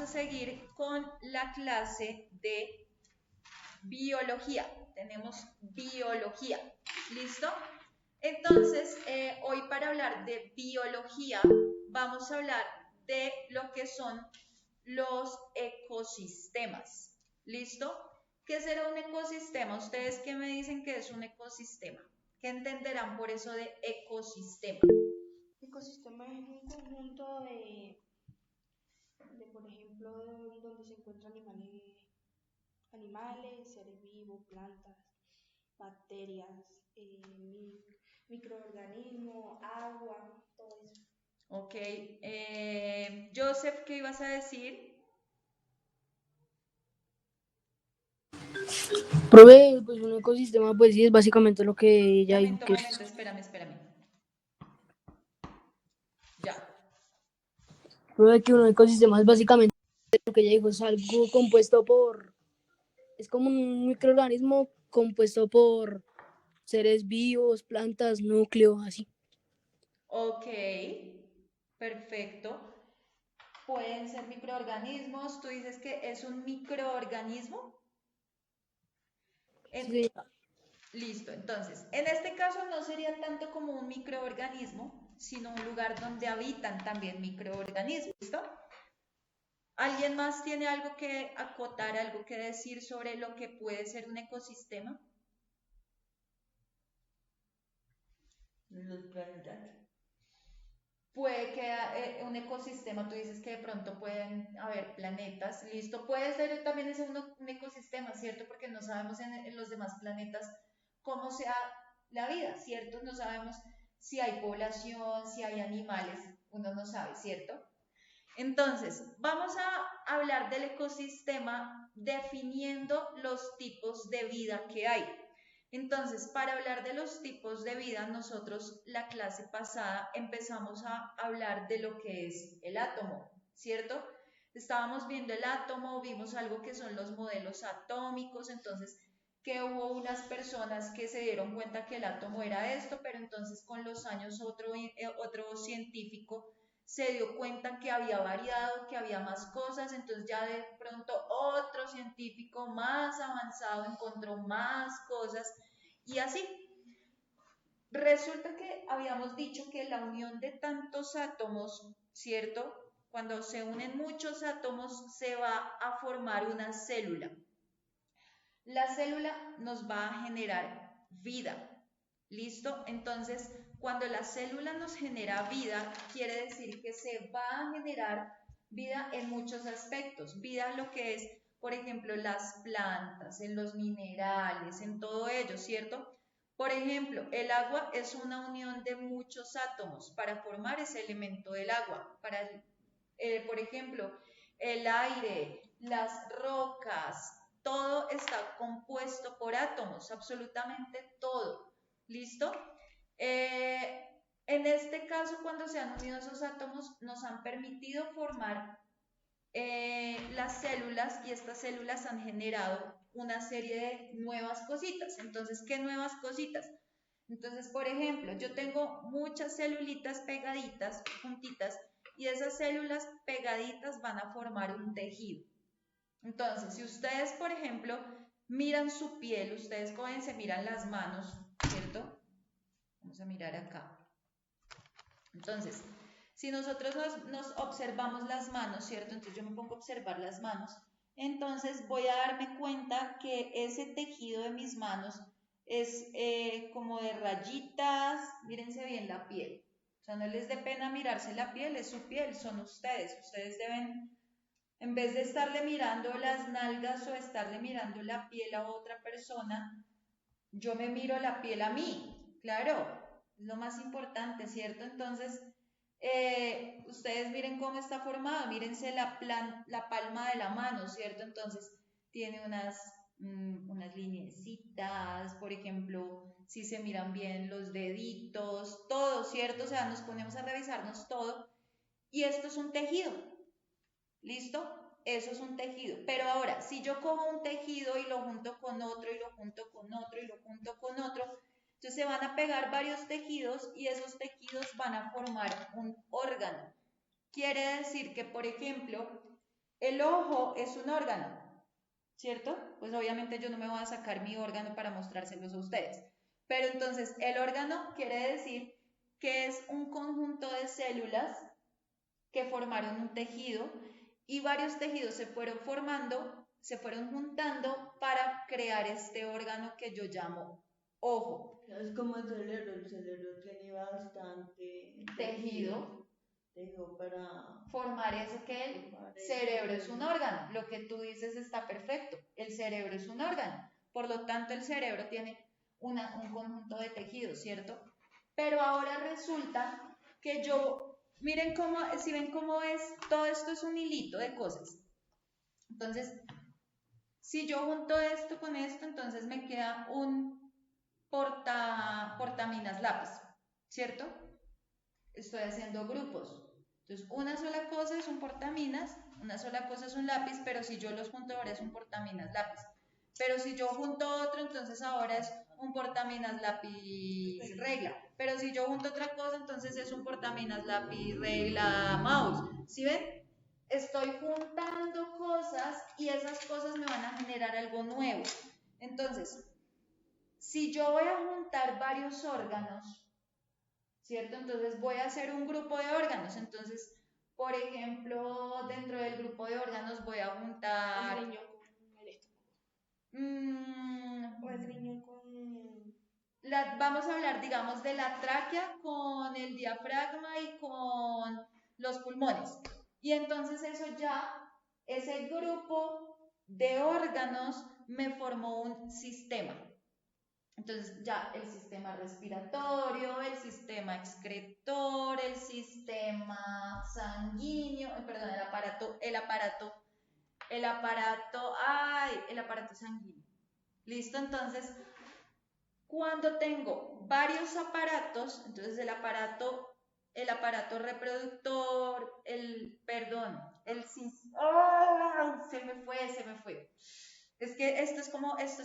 a seguir con la clase de biología. Tenemos biología, ¿listo? Entonces, hoy para hablar de biología, vamos a hablar de lo que son los ecosistemas, ¿listo? ¿Qué será un ecosistema? ¿Ustedes qué me dicen que es un ecosistema? ¿Qué entenderán por eso de ecosistema? Ecosistema es un conjunto por ejemplo, donde se encuentran animales, seres vivos, plantas, bacterias, microorganismos, agua, todo eso. Ok, Joseph, ¿qué ibas a decir? Profe, pues un ecosistema, pues sí, es básicamente lo que ella dijo Momento, que es. momento, espérame. Ya. Profe, que un ecosistema es básicamente lo que ella dijo, es algo compuesto por, es como un microorganismo compuesto por seres vivos, plantas, núcleos, así. Ok, perfecto. Pueden ser microorganismos. Tú dices que es un microorganismo. Sí, Listo, entonces, en este caso no sería tanto como un microorganismo, sino un lugar donde habitan también microorganismos. ¿Listo? ¿Alguien más tiene algo que acotar, algo que decir sobre lo que puede ser un ecosistema? Los planetas. Puede que un ecosistema, tú dices que de pronto pueden haber planetas, listo, puede ser también ese un ecosistema, ¿cierto? Porque no sabemos en los demás planetas cómo sea la vida, ¿cierto? No sabemos si hay población, si hay animales, uno no sabe, ¿cierto? Entonces, vamos a hablar del ecosistema definiendo los tipos de vida que hay. Entonces, para hablar de los tipos de vida, nosotros la clase pasada empezamos a hablar de lo que es el átomo, ¿cierto? Estábamos viendo el átomo, vimos algo que son los modelos atómicos, entonces que hubo unas personas que se dieron cuenta que el átomo era esto, pero entonces con los años otro científico se dio cuenta que había variado, que había más cosas, entonces ya de pronto otro científico más avanzado encontró más cosas y así. Resulta que habíamos dicho que la unión de tantos átomos, ¿cierto? Cuando se unen muchos átomos se va a formar una célula. La célula nos va a generar vida. ¿Listo? Entonces, cuando la célula nos genera vida, quiere decir que se va a generar vida en muchos aspectos. Vida lo que es, por ejemplo, las plantas, en los minerales, en todo ello, ¿cierto? Por ejemplo, el agua es una unión de muchos átomos para formar ese elemento del agua. Por ejemplo, el aire, las rocas, todo está compuesto por átomos, absolutamente todo. ¿Listo? En este caso, cuando se han unido esos átomos, nos han permitido formar las células y estas células han generado una serie de nuevas cositas. Entonces, ¿qué nuevas cositas? Entonces, por ejemplo, yo tengo muchas celulitas pegaditas, juntitas, y esas células pegaditas van a formar un tejido. Entonces, si ustedes, por ejemplo, miran su piel, ustedes cogen, se miran las manos, ¿cierto? Vamos a mirar acá. Entonces, si nosotros nos observamos las manos, ¿cierto? Entonces yo me pongo a observar las manos. Entonces voy a darme cuenta que ese tejido de mis manos es como de rayitas. Mírense bien la piel. O sea, no les dé pena mirarse la piel, es su piel, son ustedes. Ustedes deben, en vez de estarle mirando las nalgas o estarle mirando la piel a otra persona, yo me miro la piel a mí, claro, es lo más importante, ¿cierto? Entonces, ustedes miren cómo está formado, mírense la palma de la mano, ¿cierto? Entonces, tiene unas lineecitas, por ejemplo, si se miran bien los deditos, todo, ¿cierto? O sea, nos ponemos a revisarnos todo y esto es un tejido, ¿listo? Eso es un tejido. Pero ahora, si yo cojo un tejido y lo junto con otro y lo junto con otro y lo junto con otro, entonces se van a pegar varios tejidos y esos tejidos van a formar un órgano. Quiere decir que, por ejemplo, el ojo es un órgano, ¿cierto? Pues obviamente yo no me voy a sacar mi órgano para mostrárselos a ustedes. Pero entonces el órgano quiere decir que es un conjunto de células que formaron un tejido y varios tejidos se fueron formando, se fueron juntando para crear este órgano que yo llamo ojo. Es como el cerebro tiene bastante Tejido para formar eso que el formar cerebro es un órgano. Lo que tú dices está perfecto. El cerebro es un órgano. Por lo tanto, el cerebro tiene un conjunto de tejidos, ¿cierto? Pero ahora resulta que miren cómo, si ven cómo es, todo esto es un hilito de cosas. Entonces, si yo junto esto con esto, entonces me queda un portaminas lápiz, ¿cierto? Estoy haciendo grupos. Entonces, una sola cosa es un portaminas, una sola cosa es un lápiz, pero si yo los junto ahora es un portaminas lápiz. Pero si yo junto otro, entonces ahora es un portaminas lápiz regla. Pero si yo junto otra cosa, entonces es un portaminas lápiz regla mouse. ¿Sí ven? Estoy juntando cosas y esas cosas me van a generar algo nuevo. Entonces, si yo voy a juntar varios órganos, ¿cierto? Entonces voy a hacer un grupo de órganos. Entonces, por ejemplo, dentro del grupo de órganos voy a juntar... el riñón con el estómago. O el riñón con... vamos a hablar, digamos, de la tráquea con el diafragma y con los pulmones. Y entonces eso ya, ese grupo de órganos me formó un sistema. Entonces ya el sistema respiratorio, el sistema excretor, el sistema sanguíneo, perdón, el aparato sanguíneo. ¿Listo? Entonces, cuando tengo varios aparatos, entonces el aparato reproductor, se me fue. Es que esto es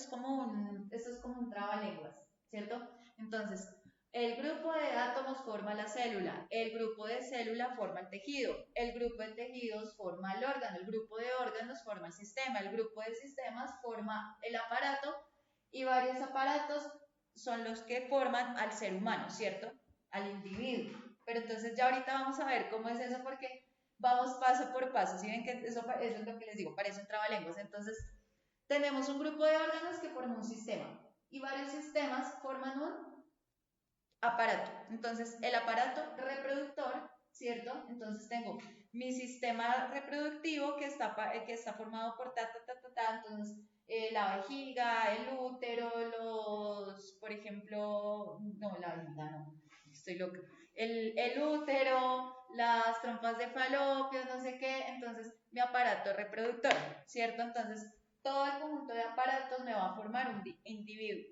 como un trabalenguas, ¿cierto? Entonces, el grupo de átomos forma la célula, el grupo de célula forma el tejido, el grupo de tejidos forma el órgano, el grupo de órganos forma el sistema, el grupo de sistemas forma el aparato y varios aparatos son los que forman al ser humano, ¿cierto? Al individuo. Pero entonces ya ahorita vamos a ver cómo es eso porque vamos paso por paso. ¿Sí ven que eso es lo que les digo? Parece un trabalenguas. Entonces, tenemos un grupo de órganos que forma un sistema y varios sistemas forman un aparato. Entonces, el aparato reproductor, ¿cierto? Entonces tengo mi sistema reproductivo que está formado por entonces la vejiga, el útero, por ejemplo, no, la vejiga no, estoy loca. El útero, las trompas de falopio, no sé qué, entonces mi aparato reproductor, ¿cierto? Entonces, todo el conjunto de aparatos me va a formar un individuo.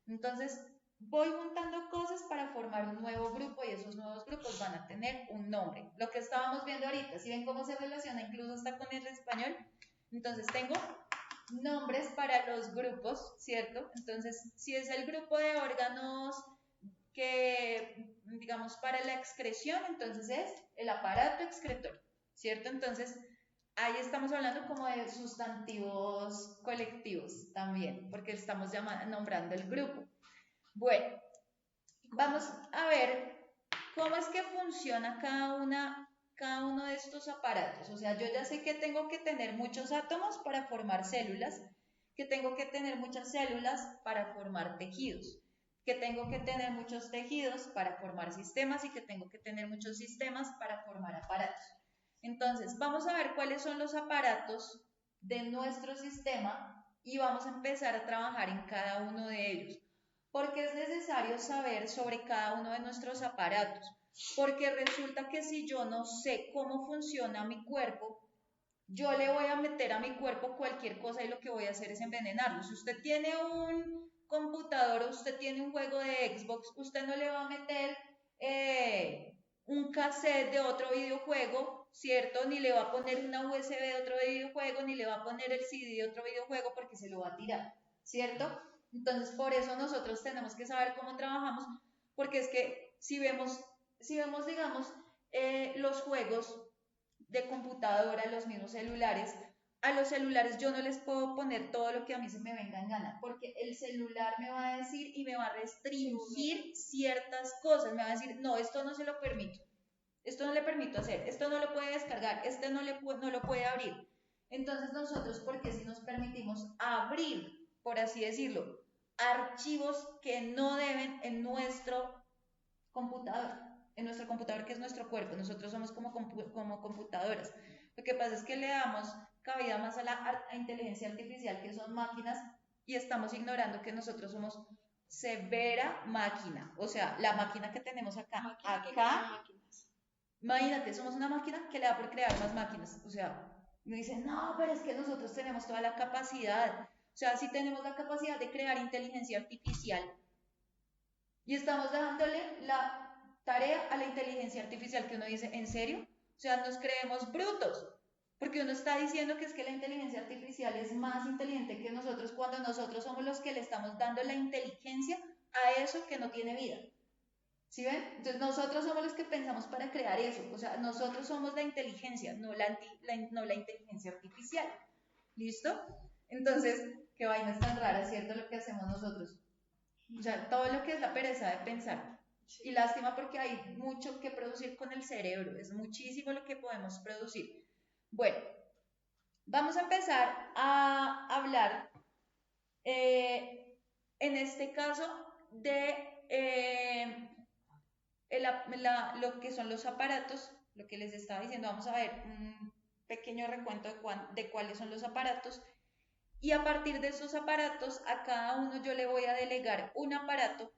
Entonces, voy juntando cosas para formar un nuevo grupo y esos nuevos grupos van a tener un nombre. Lo que estábamos viendo ahorita, ¿sí ven cómo se relaciona incluso hasta con el español? Entonces, tengo nombres para los grupos, ¿cierto? Entonces, si es el grupo de órganos que, digamos, para la excreción, entonces es el aparato excretor, ¿cierto? Entonces, ahí estamos hablando como de sustantivos colectivos también, porque estamos nombrando el grupo. Bueno, vamos a ver cómo es que funciona cada uno de estos aparatos. O sea, yo ya sé que tengo que tener muchos átomos para formar células, que tengo que tener muchas células para formar tejidos, que tengo que tener muchos tejidos para formar sistemas y que tengo que tener muchos sistemas para formar aparatos. Entonces, vamos a ver cuáles son los aparatos de nuestro sistema y vamos a empezar a trabajar en cada uno de ellos. Porque es necesario saber sobre cada uno de nuestros aparatos. Porque resulta que si yo no sé cómo funciona mi cuerpo, yo le voy a meter a mi cuerpo cualquier cosa y lo que voy a hacer es envenenarlo. Si usted tiene un computador o usted tiene un juego de Xbox, usted no le va a meter un cassette de otro videojuego, ¿cierto? Ni le va a poner una USB de otro videojuego, ni le va a poner el CD de otro videojuego porque se lo va a tirar, ¿cierto? Entonces, por eso nosotros tenemos que saber cómo trabajamos, porque es que si vemos digamos, los juegos, de computadora, los mismos celulares. A los celulares yo no les puedo poner todo lo que a mí se me venga en gana, porque el celular me va a decir y me va a restringir ciertas cosas, me va a decir, no, esto no se lo permito, esto no le permito hacer, esto no lo puede descargar, este no lo puede abrir. Entonces nosotros, porque si nos permitimos abrir, por así decirlo, archivos que no deben en nuestro computador que es nuestro cuerpo, nosotros somos como computadoras. Lo que pasa es que le damos cabida más a la inteligencia artificial, que son máquinas, y estamos ignorando que nosotros somos severa máquina, o sea, la máquina que tenemos acá, imagínate, somos una máquina que le da por crear más máquinas, o sea, me dicen, no, pero es que nosotros tenemos toda la capacidad, o sea, si tenemos la capacidad de crear inteligencia artificial, y estamos dándole la tarea a la inteligencia artificial, que uno dice, ¿en serio? O sea, nos creemos brutos, porque uno está diciendo que es que la inteligencia artificial es más inteligente que nosotros cuando nosotros somos los que le estamos dando la inteligencia a eso que no tiene vida. ¿Sí ven? Entonces nosotros somos los que pensamos para crear eso, o sea, nosotros somos la inteligencia, no la inteligencia artificial. ¿Listo? Entonces, qué vaina tan rara, ¿cierto? Lo que hacemos nosotros. O sea, todo lo que es la pereza de pensar. Y lástima porque hay mucho que producir con el cerebro, es muchísimo lo que podemos producir. Bueno, vamos a empezar a hablar, en este caso, de lo que son los aparatos, lo que les estaba diciendo. Vamos a ver un pequeño recuento de cuáles son los aparatos. Y a partir de esos aparatos, a cada uno yo le voy a delegar un aparato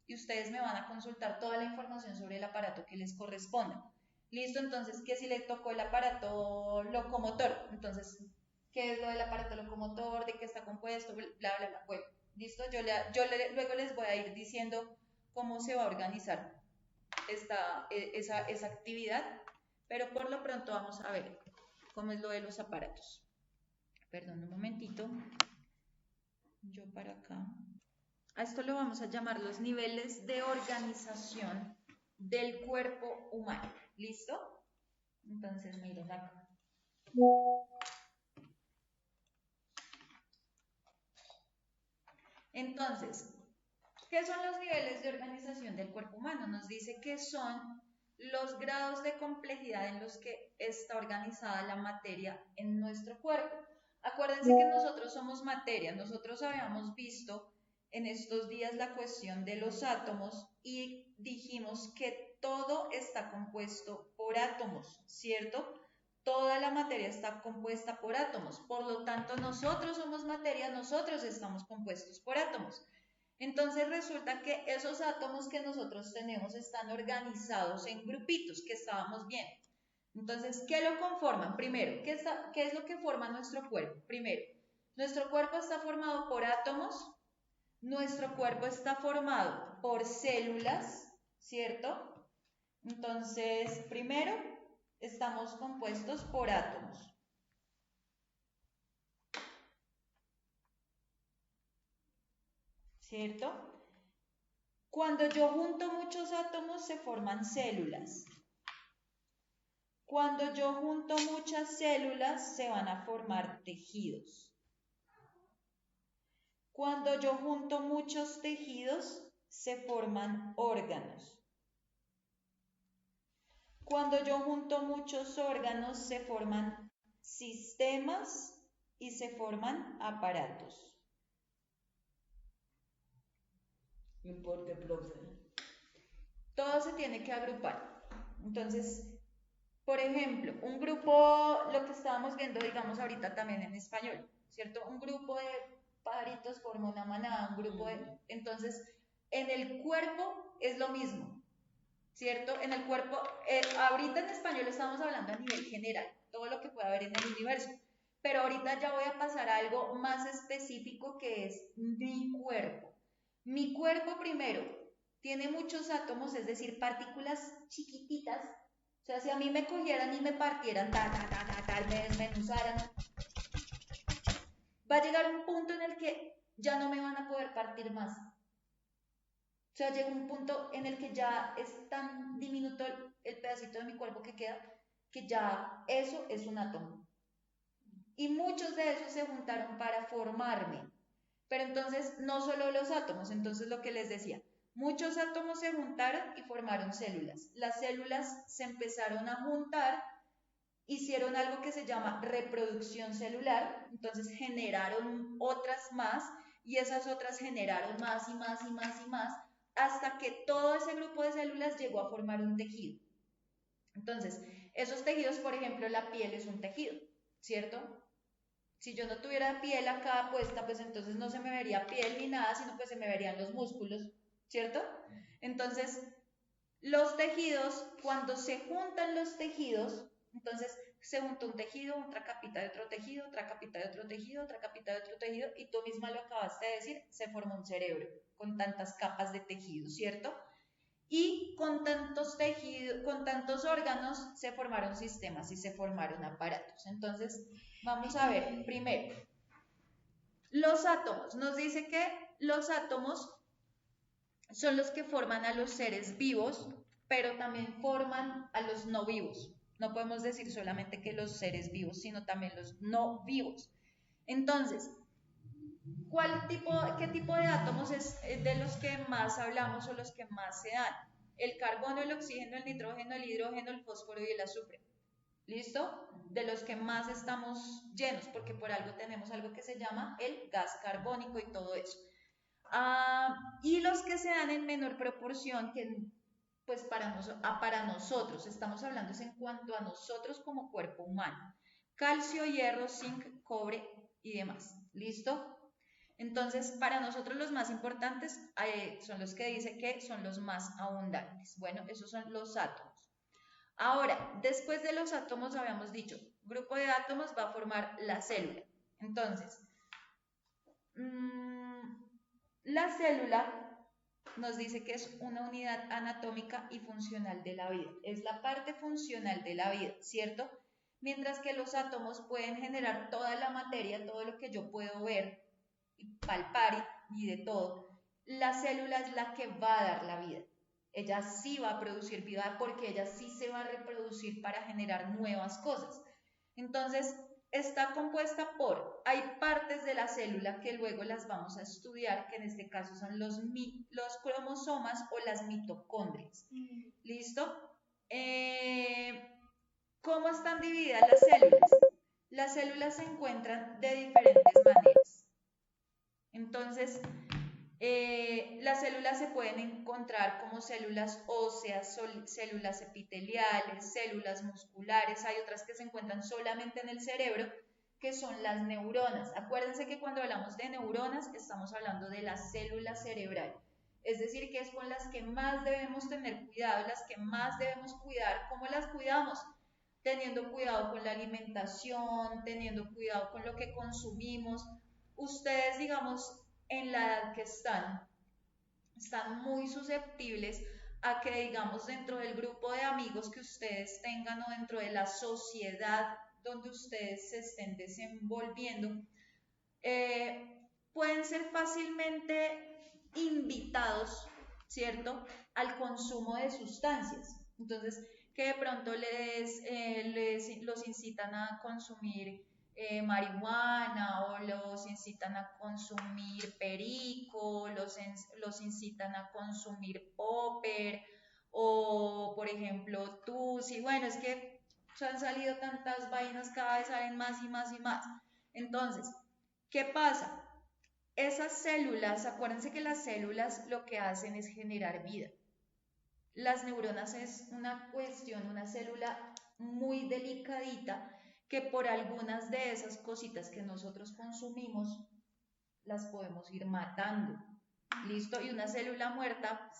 y ustedes me van a consultar toda la información sobre el aparato que les corresponda. Listo, entonces, ¿qué si le tocó el aparato locomotor? Entonces, ¿qué es lo del aparato locomotor? ¿De qué está compuesto? Bla, bla, bla. Bueno, listo, luego les voy a ir diciendo cómo se va a organizar esa actividad, pero por lo pronto vamos a ver cómo es lo de los aparatos. Perdón un momentito. Yo para acá. A esto lo vamos a llamar los niveles de organización del cuerpo humano. ¿Listo? Entonces, miren acá. Entonces, ¿qué son los niveles de organización del cuerpo humano? Nos dice que son los grados de complejidad en los que está organizada la materia en nuestro cuerpo. Acuérdense que nosotros somos materia, nosotros habíamos visto en estos días la cuestión de los átomos y dijimos que todo está compuesto por átomos, ¿cierto? Toda la materia está compuesta por átomos, por lo tanto nosotros somos materia, nosotros estamos compuestos por átomos. Entonces resulta que esos átomos que nosotros tenemos están organizados en grupitos, que estábamos viendo. Entonces, ¿qué lo conforman? Primero, ¿qué es lo que forma nuestro cuerpo? Primero, nuestro cuerpo está formado por átomos, nuestro cuerpo está formado por células, ¿cierto? Entonces, primero, estamos compuestos por átomos. ¿Cierto? Cuando yo junto muchos átomos se forman células. Cuando yo junto muchas células se van a formar tejidos. Cuando yo junto muchos tejidos se forman órganos. Cuando yo junto muchos órganos se forman sistemas y se forman aparatos. No importa, profe. Todo se tiene que agrupar. Entonces, por ejemplo, un grupo, lo que estábamos viendo, digamos, ahorita también en español, ¿cierto? Un grupo de pajaritos forma una manada, un grupo de... Entonces, en el cuerpo es lo mismo, ¿cierto? En el cuerpo, ahorita en español estamos hablando a nivel general, todo lo que puede haber en el universo, pero ahorita ya voy a pasar a algo más específico que es mi cuerpo. Mi cuerpo primero tiene muchos átomos, es decir, partículas chiquititas. O sea, si a mí me cogieran y me partieran, me desmenuzaran, va a llegar un punto en el que ya no me van a poder partir más. O sea, llega un punto en el que ya es tan diminuto el pedacito de mi cuerpo que queda, que ya eso es un átomo. Y muchos de esos se juntaron para formarme. Pero entonces, no solo los átomos, entonces lo que les decía, muchos átomos se juntaron y formaron células. Las células se empezaron a juntar, hicieron algo que se llama reproducción celular, entonces generaron otras más y esas otras generaron más y más y más y más, hasta que todo ese grupo de células llegó a formar un tejido. Entonces, esos tejidos, por ejemplo, la piel es un tejido, ¿cierto? Si yo no tuviera piel acá puesta, pues entonces no se me vería piel ni nada, sino pues se me verían los músculos, ¿cierto? Entonces, los tejidos, cuando se juntan los tejidos, entonces se junta un tejido, otra capita de otro tejido, otra capita de otro tejido, otra capita de otro tejido, y tú misma lo acabaste de decir, se forma un cerebro con tantas capas de tejido, ¿cierto? Y con tantos tejidos, con tantos órganos, se formaron sistemas y se formaron aparatos. Entonces, vamos a ver, primero, los átomos. Nos dice que los átomos son los que forman a los seres vivos, pero también forman a los no vivos. No podemos decir solamente que los seres vivos, sino también los no vivos. Entonces, ¿qué tipo de átomos es de los que más hablamos o los que más se dan? El carbono, el oxígeno, el nitrógeno, el hidrógeno, el fósforo y el azufre. ¿Listo? De los que más estamos llenos, porque por algo tenemos algo que se llama el gas carbónico y todo eso. Y los que se dan en menor proporción, que pues para nosotros, estamos hablando es en cuanto a nosotros como cuerpo humano. Calcio, hierro, zinc, cobre y demás. ¿Listo? Entonces, para nosotros los más importantes son los que dice que son los más abundantes. Bueno, esos son los átomos. Ahora, después de los átomos habíamos dicho, grupo de átomos va a formar la célula. Entonces, la célula nos dice que es una unidad anatómica y funcional de la vida. Es la parte funcional de la vida, ¿cierto? Mientras que los átomos pueden generar toda la materia, todo lo que yo puedo ver y palpar y de todo. La célula es la que va a dar la vida. Ella sí va a producir vida porque ella sí se va a reproducir para generar nuevas cosas. Entonces, está compuesta por, hay partes de la célula que luego las vamos a estudiar, que en este caso son los cromosomas o las mitocondrias. ¿Listo? ¿Cómo están divididas las células? Las células se encuentran de diferentes maneras. Entonces, las células se pueden encontrar como células óseas, células epiteliales, células musculares. Hay otras que se encuentran solamente en el cerebro, que son las neuronas. Acuérdense que cuando hablamos de neuronas estamos hablando de la célula cerebral. Es decir, que es con las que más debemos tener cuidado, las que más debemos cuidar. ¿Cómo las cuidamos? Teniendo cuidado con la alimentación, teniendo cuidado con lo que consumimos. Ustedes, digamos, en la edad que están muy susceptibles a que, digamos, dentro del grupo de amigos que ustedes tengan o dentro de la sociedad donde ustedes se estén desenvolviendo, pueden ser fácilmente invitados, ¿cierto?, al consumo de sustancias. Entonces, que de pronto los incitan a consumir marihuana o los incitan a consumir perico, los incitan a consumir popper o, por ejemplo, tusi. Bueno, es que han salido tantas vainas, cada vez salen más y más y más. Entonces, ¿qué pasa? Esas células, acuérdense que las células lo que hacen es generar vida. Las neuronas es una cuestión, una célula muy delicadita que por algunas de esas cositas que nosotros consumimos las podemos ir matando. ¿Listo? Y una célula muerta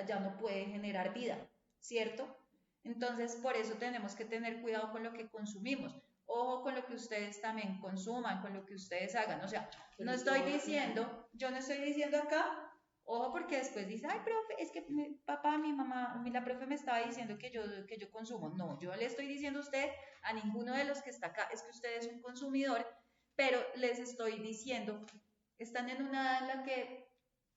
ya no puede generar vida, ¿cierto? Entonces, por eso tenemos que tener cuidado con lo que consumimos. Ojo con lo que ustedes también consuman, con lo que ustedes hagan. O sea, yo no estoy diciendo acá, ojo, porque después dice, ay, profe, es que mi papá, mi mamá, la profe me estaba diciendo que yo consumo. No, yo le estoy diciendo a usted, a ninguno de los que está acá, es que usted es un consumidor, pero les estoy diciendo, están en una edad en la que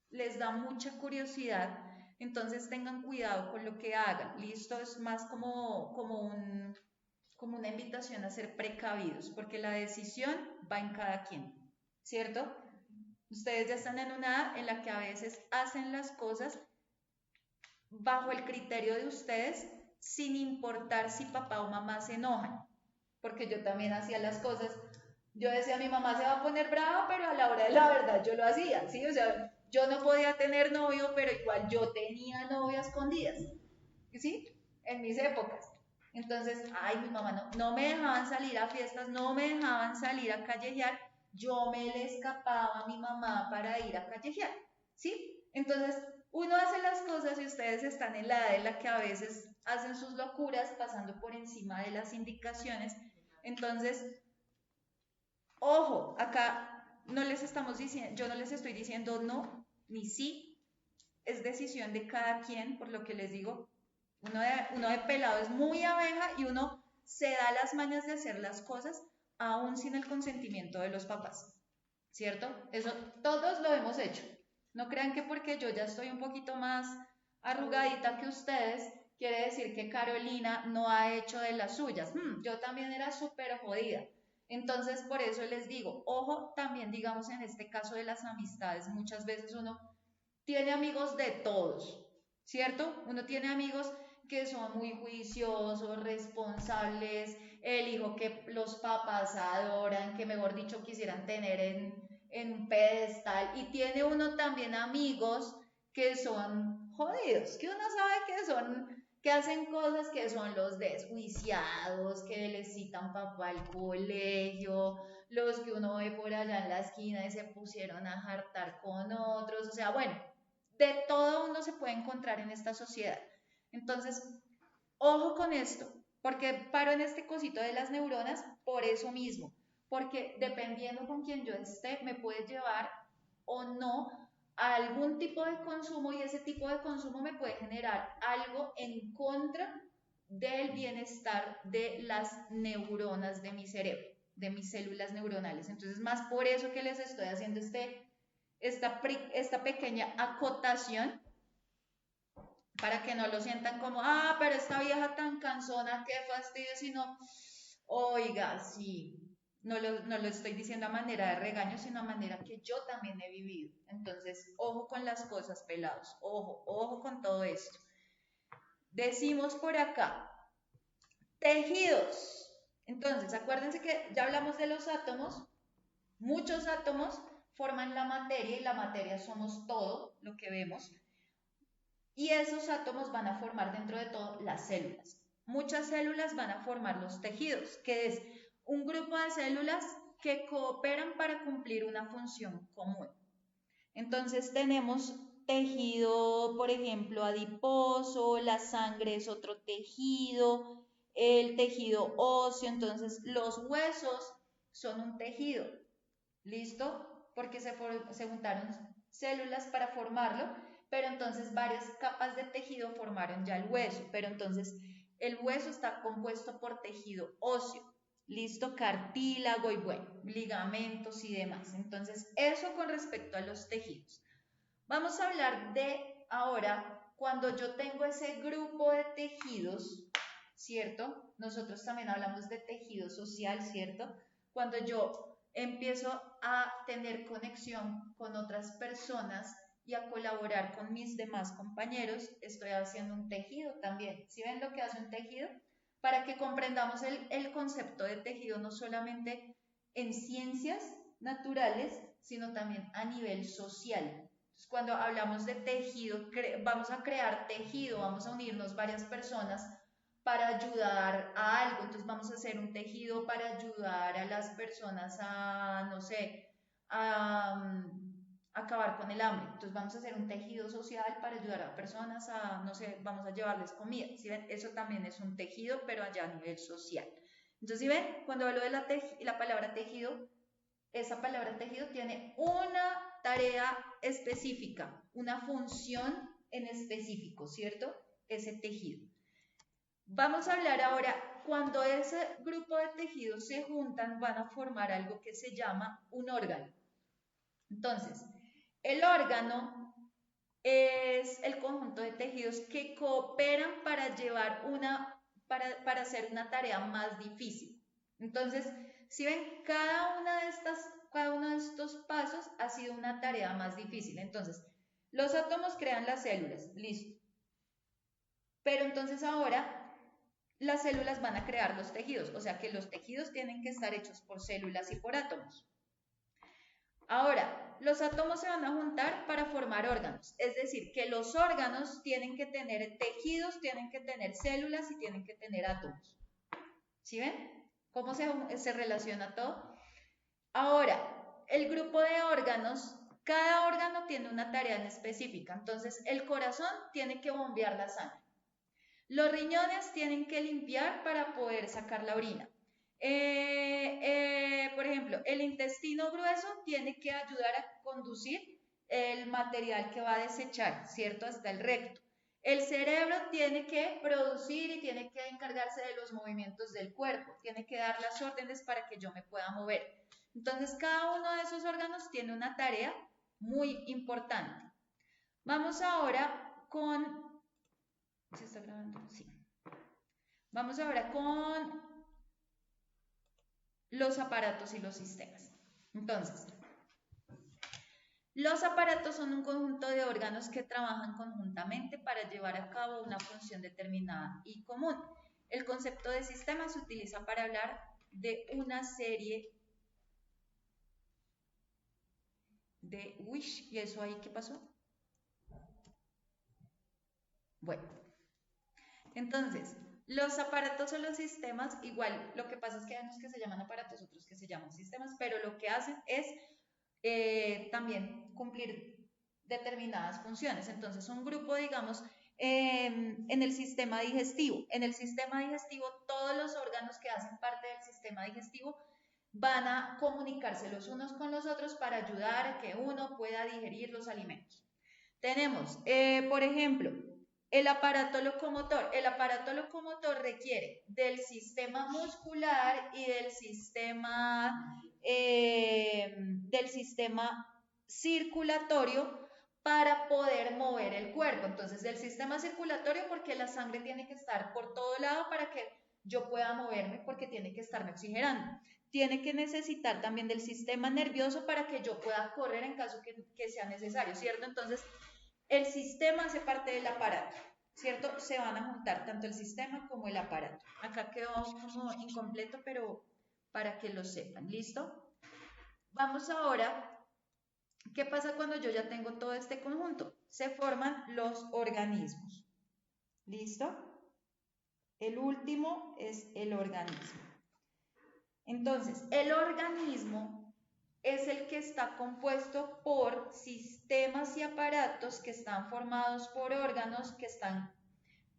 les da mucha curiosidad Entonces tengan cuidado con lo que hagan. Listo, es más como una invitación a ser precavidos, porque la decisión va en cada quien, ¿cierto? Ustedes ya están en una edad en la que a veces hacen las cosas bajo el criterio de ustedes, sin importar si papá o mamá se enojan, porque yo también hacía las cosas, yo decía, mi mamá se va a poner brava, pero a la hora de la verdad yo lo hacía, ¿sí? O sea, yo no podía tener novio, pero igual yo tenía novia escondidas, ¿sí? En mis épocas. Entonces, ay, mi mamá no me dejaban salir a fiestas, no me dejaban salir a callejear, yo me le escapaba a mi mamá para ir a callejear, ¿sí? Entonces, uno hace las cosas y ustedes están en la edad en la que a veces hacen sus locuras pasando por encima de las indicaciones. Entonces, ojo, acá no les estamos diciendo, yo no les estoy diciendo no ni sí, es decisión de cada quien, por lo que les digo, uno de pelado es muy abeja y uno se da las mañas de hacer las cosas aún sin el consentimiento de los papás, ¿cierto? Eso todos lo hemos hecho. No crean que porque yo ya estoy un poquito más arrugadita que ustedes, quiere decir que Carolina no ha hecho de las suyas. Yo también era súper jodida. Entonces, por eso les digo, ojo, también digamos en este caso de las amistades, muchas veces uno tiene amigos de todos, ¿cierto? Uno tiene amigos que son muy juiciosos, responsables, el hijo que los papás adoran, que mejor dicho quisieran tener en un pedestal, y tiene uno también amigos que son jodidos, que uno sabe que son, que hacen cosas que son los desjuiciados, que les citan papá al colegio, los que uno ve por allá en la esquina y se pusieron a jartar con otros, o sea, bueno, de todo uno se puede encontrar en esta sociedad. Entonces, ojo con esto, porque paro en este cosito de las neuronas por eso mismo, porque dependiendo con quien yo esté, me puede llevar o no a algún tipo de consumo, y ese tipo de consumo me puede generar algo en contra del bienestar de las neuronas de mi cerebro, de mis células neuronales. Entonces, más por eso que les estoy haciendo esta pequeña acotación, para que no lo sientan como, pero esta vieja tan cansona, qué fastidio, sino, oiga, sí, no lo estoy diciendo a manera de regaño, sino a manera que yo también he vivido. Entonces, ojo con las cosas, pelados, ojo con todo esto. Decimos por acá, tejidos. Entonces, acuérdense que ya hablamos de los átomos, muchos átomos forman la materia y la materia somos todo lo que vemos. Y esos átomos van a formar dentro de todo las células. Muchas células van a formar los tejidos, que es un grupo de células que cooperan para cumplir una función común. Entonces tenemos tejido, por ejemplo, adiposo, la sangre es otro tejido, el tejido óseo, entonces los huesos son un tejido, ¿listo? Porque se juntaron células para formarlo, pero entonces varias capas de tejido formaron ya el hueso, pero entonces el hueso está compuesto por tejido óseo, listo, cartílago y bueno, ligamentos y demás. Entonces, eso con respecto a los tejidos. Vamos a hablar de ahora, cuando yo tengo ese grupo de tejidos, ¿cierto? Nosotros también hablamos de tejido social, ¿cierto? Cuando yo empiezo a tener conexión con otras personas y a colaborar con mis demás compañeros, estoy haciendo un tejido también. ¿Sí ven lo que hace un tejido? Para que comprendamos el concepto de tejido no solamente en ciencias naturales, sino también a nivel social. Entonces, cuando hablamos de tejido, vamos a crear tejido, vamos a unirnos varias personas para ayudar a algo. Entonces vamos a hacer un tejido para ayudar a las personas a, no sé, a acabar con el hambre. Entonces vamos a hacer un tejido social para ayudar a personas a, no sé, vamos a llevarles comida. ¿Sí ven? Eso también es un tejido, pero allá a nivel social. Entonces, ¿sí ven? Cuando hablo de la palabra tejido, esa palabra tejido tiene una tarea específica, una función en específico, ¿cierto? Ese tejido. Vamos a hablar ahora, cuando ese grupo de tejidos se juntan, van a formar algo que se llama un órgano. Entonces, el órgano es el conjunto de tejidos que cooperan para para hacer una tarea más difícil. Entonces, si ven, cada uno de estos pasos ha sido una tarea más difícil. Entonces, los átomos crean las células, listo. Pero entonces ahora las células van a crear los tejidos, o sea que los tejidos tienen que estar hechos por células y por átomos. Ahora, los átomos se van a juntar para formar órganos, es decir, que los órganos tienen que tener tejidos, tienen que tener células y tienen que tener átomos. ¿Sí ven? ¿Cómo se relaciona todo? Ahora, el grupo de órganos, cada órgano tiene una tarea en específica, entonces el corazón tiene que bombear la sangre. Los riñones tienen que limpiar para poder sacar la orina. Por ejemplo, el intestino grueso tiene que ayudar a conducir el material que va a desechar, ¿cierto? Hasta el recto. El cerebro tiene que producir y tiene que encargarse de los movimientos del cuerpo, tiene que dar las órdenes para que yo me pueda mover. Entonces, cada uno de esos órganos tiene una tarea muy importante. Vamos ahora con... ¿Se está grabando? Sí. Vamos ahora con los aparatos y los sistemas. Entonces, los aparatos son un conjunto de órganos que trabajan conjuntamente para llevar a cabo una función determinada y común. El concepto de sistema se utiliza para hablar de una serie de... Uy, ¿y eso ahí qué pasó? Bueno, entonces, los aparatos o los sistemas, igual, lo que pasa es que hay unos que se llaman aparatos, otros que se llaman sistemas, pero lo que hacen es también cumplir determinadas funciones. Entonces, un grupo, digamos, en el sistema digestivo. En el sistema digestivo, todos los órganos que hacen parte del sistema digestivo van a comunicarse los unos con los otros para ayudar a que uno pueda digerir los alimentos. Tenemos, por ejemplo, el aparato locomotor. El aparato locomotor requiere del sistema muscular y del sistema circulatorio para poder mover el cuerpo. Entonces, del sistema circulatorio porque la sangre tiene que estar por todo lado para que yo pueda moverme porque tiene que estarme oxigenando. Tiene que necesitar también del sistema nervioso para que yo pueda correr en caso que sea necesario, ¿cierto? Entonces, el sistema hace parte del aparato, ¿cierto? Se van a juntar tanto el sistema como el aparato. Acá quedó como incompleto, pero para que lo sepan, ¿listo? Vamos ahora, ¿qué pasa cuando yo ya tengo todo este conjunto? Se forman los organismos, ¿listo? El último es el organismo. Entonces, el organismo es el que está compuesto por sistemas y aparatos que están formados por órganos que están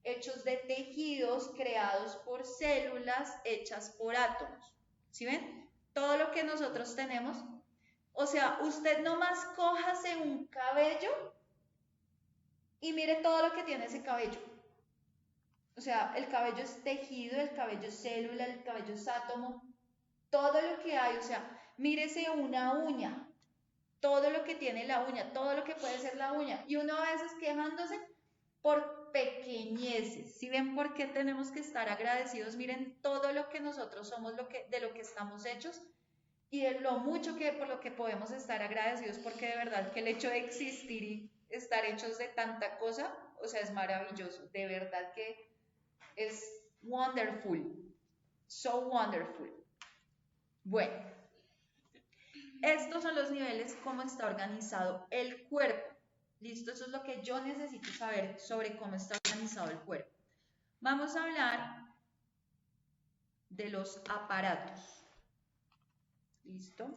hechos de tejidos creados por células hechas por átomos. ¿Sí ven? Todo lo que nosotros tenemos, o sea, usted nomás cójase un cabello y mire todo lo que tiene ese cabello. O sea, el cabello es tejido, el cabello es célula, el cabello es átomo, todo lo que hay, o sea, mírese una uña, todo lo que tiene la uña, todo lo que puede ser la uña, y uno a veces quejándose por pequeñeces. ¿Sí ven por qué tenemos que estar agradecidos? Miren todo lo que nosotros somos, de lo que estamos hechos, y de lo mucho por lo que podemos estar agradecidos, porque de verdad que el hecho de existir y estar hechos de tanta cosa, o sea, es maravilloso, de verdad que es wonderful, so wonderful. Bueno, estos son los niveles, cómo está organizado el cuerpo. ¿Listo? Eso es lo que yo necesito saber sobre cómo está organizado el cuerpo. Vamos a hablar de los aparatos. ¿Listo?